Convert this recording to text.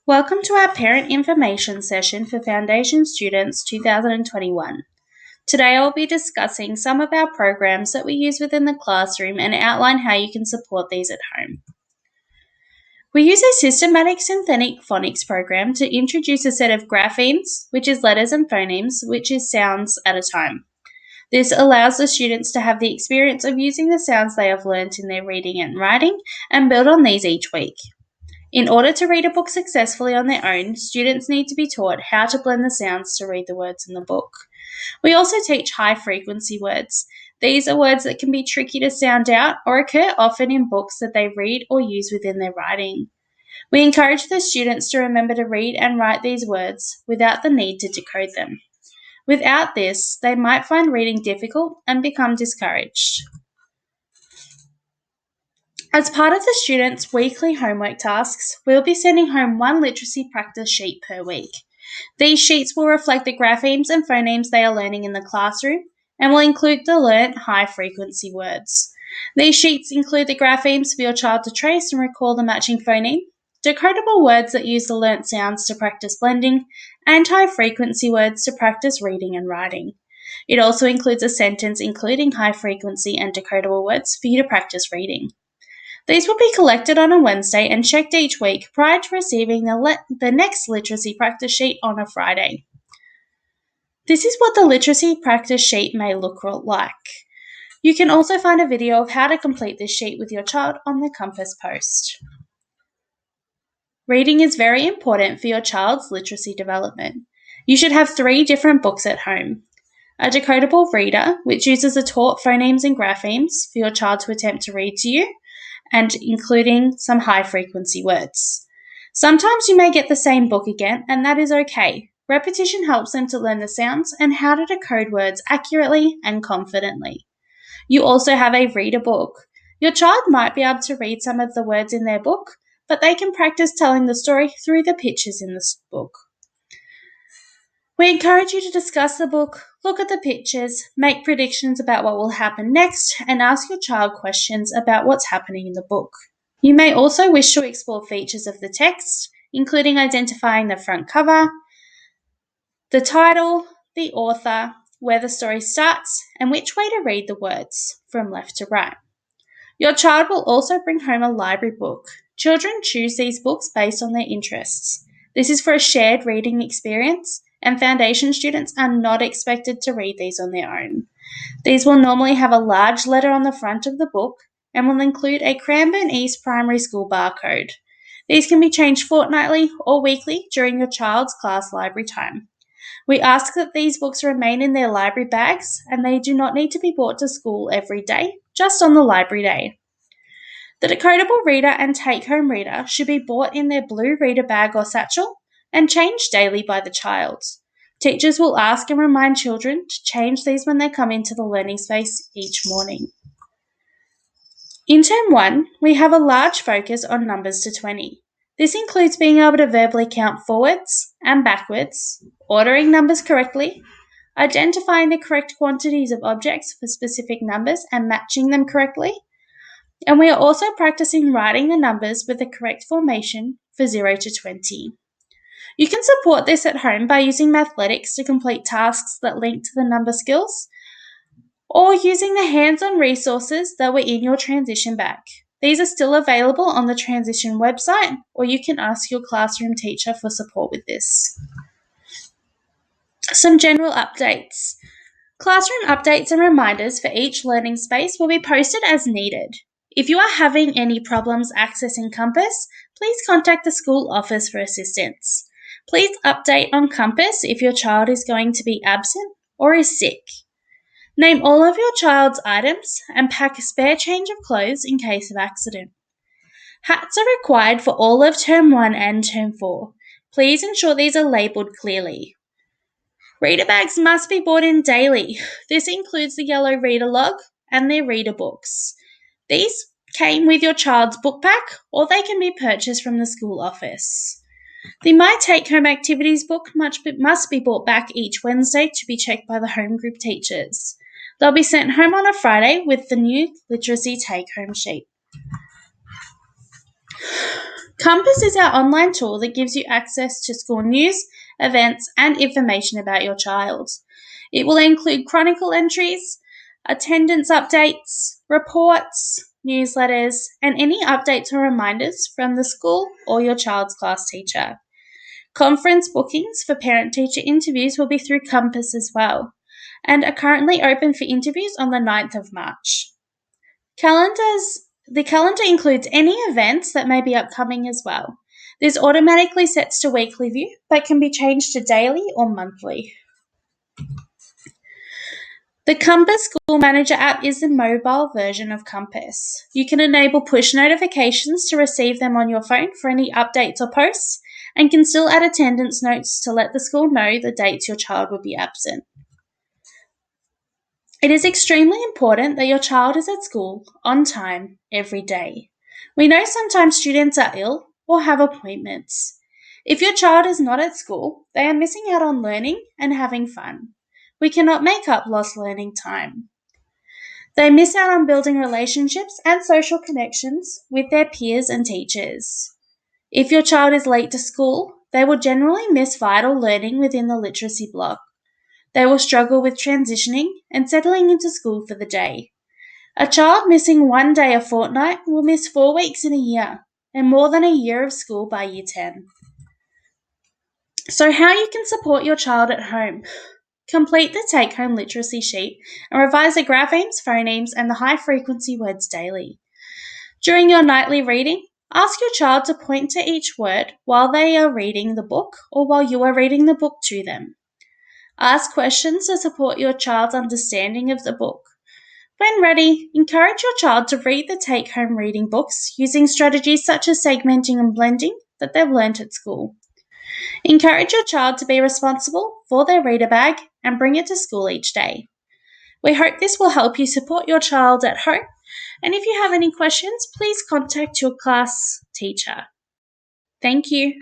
Welcome to our Parent Information Session for Foundation Students 2021. Today I'll be discussing some of our programs that we use within the classroom and outline how you can support these at home. We use a systematic synthetic phonics program to introduce a set of graphemes, which is letters, and phonemes, which is sounds at a time. This allows the students to have the experience of using the sounds they have learnt in their reading and writing and build on these each week. In order to read a book successfully on their own, students need to be taught how to blend the sounds to read the words in the book. We also teach high-frequency words. These are words that can be tricky to sound out or occur often in books that they read or use within their writing. We encourage the students to remember to read and write these words without the need to decode them. Without this, they might find reading difficult and become discouraged. As part of the students' weekly homework tasks, we'll be sending home one literacy practice sheet per week. These sheets will reflect the graphemes and phonemes they are learning in the classroom and will include the learnt high-frequency words. These sheets include the graphemes for your child to trace and recall the matching phoneme, decodable words that use the learnt sounds to practice blending, and high-frequency words to practice reading and writing. It also includes a sentence including high-frequency and decodable words for you to practice reading. These will be collected on a Wednesday and checked each week prior to receiving the next literacy practice sheet on a Friday. This is what the literacy practice sheet may look like. You can also find a video of how to complete this sheet with your child on the Compass post. Reading is very important for your child's literacy development. You should have 3 different books at home. A decodable reader, which uses the taught phonemes and graphemes for your child to attempt to read to you, and including some high-frequency words. Sometimes you may get the same book again, and that is okay. Repetition helps them to learn the sounds and how to decode words accurately and confidently. You also have a reader book. Your child might be able to read some of the words in their book, but they can practice telling the story through the pictures in this book. We encourage you to discuss the book, look at the pictures, make predictions about what will happen next, and ask your child questions about what's happening in the book. You may also wish to explore features of the text, including identifying the front cover, the title, the author, where the story starts, and which way to read the words, from left to right. Your child will also bring home a library book. Children choose these books based on their interests. This is for a shared reading experience, and foundation students are not expected to read these on their own. These will normally have a large letter on the front of the book and will include a Cranbourne East Primary School barcode. These can be changed fortnightly or weekly during your child's class library time. We ask that these books remain in their library bags and they do not need to be brought to school every day, just on the library day. The decodable reader and take-home reader should be bought in their blue reader bag or satchel and changed daily by the child. Teachers will ask and remind children to change these when they come into the learning space each morning. In Term 1, we have a large focus on numbers to 20. This includes being able to verbally count forwards and backwards, ordering numbers correctly, identifying the correct quantities of objects for specific numbers and matching them correctly, and we are also practicing writing the numbers with the correct formation for 0 to 20. You can support this at home by using Mathletics to complete tasks that link to the number skills, or using the hands-on resources that were in your transition bag. These are still available on the transition website, or you can ask your classroom teacher for support with this. Some general updates. Classroom updates and reminders for each learning space will be posted as needed. If you are having any problems accessing Compass, please contact the school office for assistance. Please update on Compass if your child is going to be absent or is sick. Name all of your child's items and pack a spare change of clothes in case of accident. Hats are required for all of Term 1 and Term 4. Please ensure these are labelled clearly. Reader bags must be bought in daily. This includes the yellow reader log and their reader books. These came with your child's book pack, or they can be purchased from the school office. The My Take Home Activities book must be brought back each Wednesday to be checked by the home group teachers. They'll be sent home on a Friday with the new literacy take-home sheet. Compass is our online tool that gives you access to school news, events, and information about your child. It will include chronicle entries, attendance updates, reports, newsletters, and any updates or reminders from the school or your child's class teacher. Conference bookings for parent-teacher interviews will be through Compass as well, and are currently open for interviews on the 9th of March. The calendar includes any events that may be upcoming as well. This automatically sets to weekly view, but can be changed to daily or monthly. The Compass School Manager app is the mobile version of Compass. You can enable push notifications to receive them on your phone for any updates or posts, and can still add attendance notes to let the school know the dates your child will be absent. It is extremely important that your child is at school on time every day. We know sometimes students are ill or have appointments. If your child is not at school, they are missing out on learning and having fun. We cannot make up lost learning time. They miss out on building relationships and social connections with their peers and teachers. If your child is late to school, they will generally miss vital learning within the literacy block. They will struggle with transitioning and settling into school for the day. A child missing 1 day a fortnight will miss 4 weeks in a year, and more than a year of school by year 10. So, how you can support your child at home? Complete the take-home literacy sheet and revise the graphemes, phonemes, and the high-frequency words daily. During your nightly reading, ask your child to point to each word while they are reading the book or while you are reading the book to them. Ask questions to support your child's understanding of the book. When ready, encourage your child to read the take-home reading books using strategies such as segmenting and blending that they've learnt at school. Encourage your child to be responsible for their reader bag and bring it to school each day. We hope this will help you support your child at home, and if you have any questions, please contact your class teacher. Thank you.